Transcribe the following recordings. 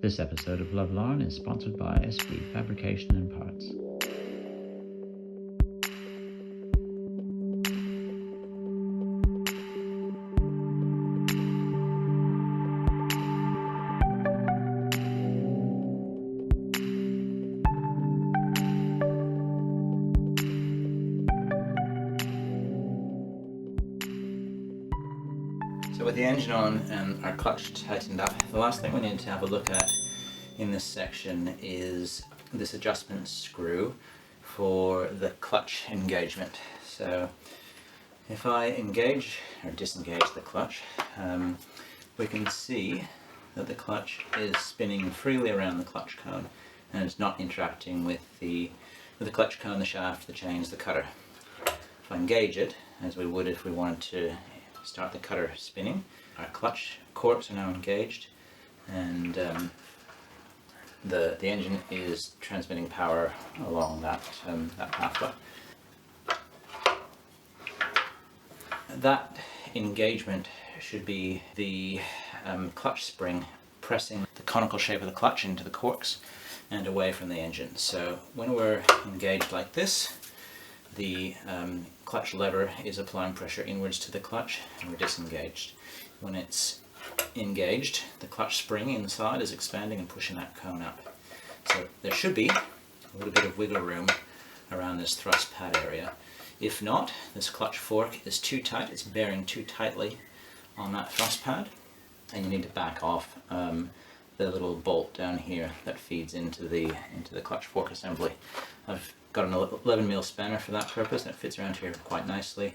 This episode of Love Lauren is sponsored by SB Fabrication and Parts. So with the engine on and our clutch tightened up, the last thing we need to have a look at in this section is this adjustment screw for the clutch engagement. So if I engage or disengage the clutch, we can see that the clutch is spinning freely around the clutch cone and it's not interacting with the clutch cone, the shaft, the chains, the cutter. If I engage it, as we would if we wanted to start the cutter spinning, our clutch corks are now engaged and the engine is transmitting power along that pathway. That engagement should be the clutch spring pressing the conical shape of the clutch into the corks and away from the engine. So when we're engaged like this, the clutch lever is applying pressure inwards to the clutch and we're disengaged. When it's engaged, the clutch spring inside is expanding and pushing that cone up. So there should be a little bit of wiggle room around this thrust pad area. If not, this clutch fork is too tight, it's bearing too tightly on that thrust pad, and you need to back off the little bolt down here that feeds into the clutch fork assembly. I've got an 11mm spanner for that purpose, and it fits around here quite nicely.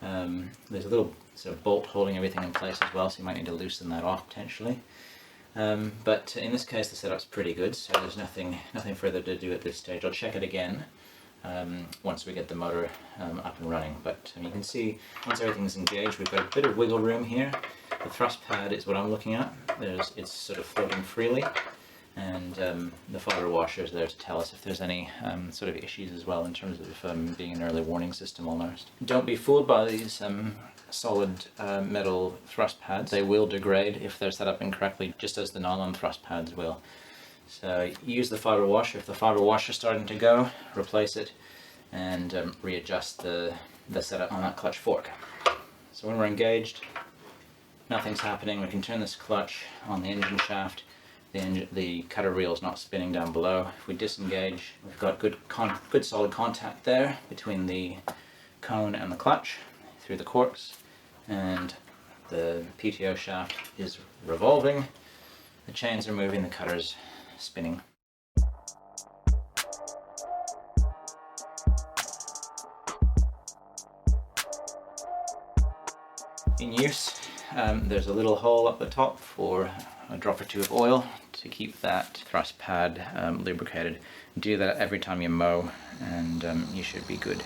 There's a little sort of bolt holding everything in place as well, so you might need to loosen that off potentially. But in this case the setup's pretty good, so there's nothing further to do at this stage. I'll check it again once we get the motor up and running. But you can see once everything's engaged, we've got a bit of wiggle room here. The thrust pad is what I'm looking at. It's sort of floating freely, and the fiber washer is there to tell us if there's any sort of issues as well in terms of being an early warning system almost. Don't be fooled by these solid metal thrust pads. They will degrade if they're set up incorrectly, just as the nylon thrust pads will. So use the fiber washer. If the fiber washer is starting to go, replace it and readjust the setup on that clutch fork. So when we're engaged, nothing's happening. We can turn this clutch on the engine shaft. The cutter reel is not spinning down below. If we disengage, we've got good solid contact there between the cone and the clutch through the corks, and the PTO shaft is revolving, the chains are moving, the cutter's spinning. In use, there's a little hole up the top for a drop or two of oil to keep that thrust pad lubricated. Do that every time you mow and you should be good.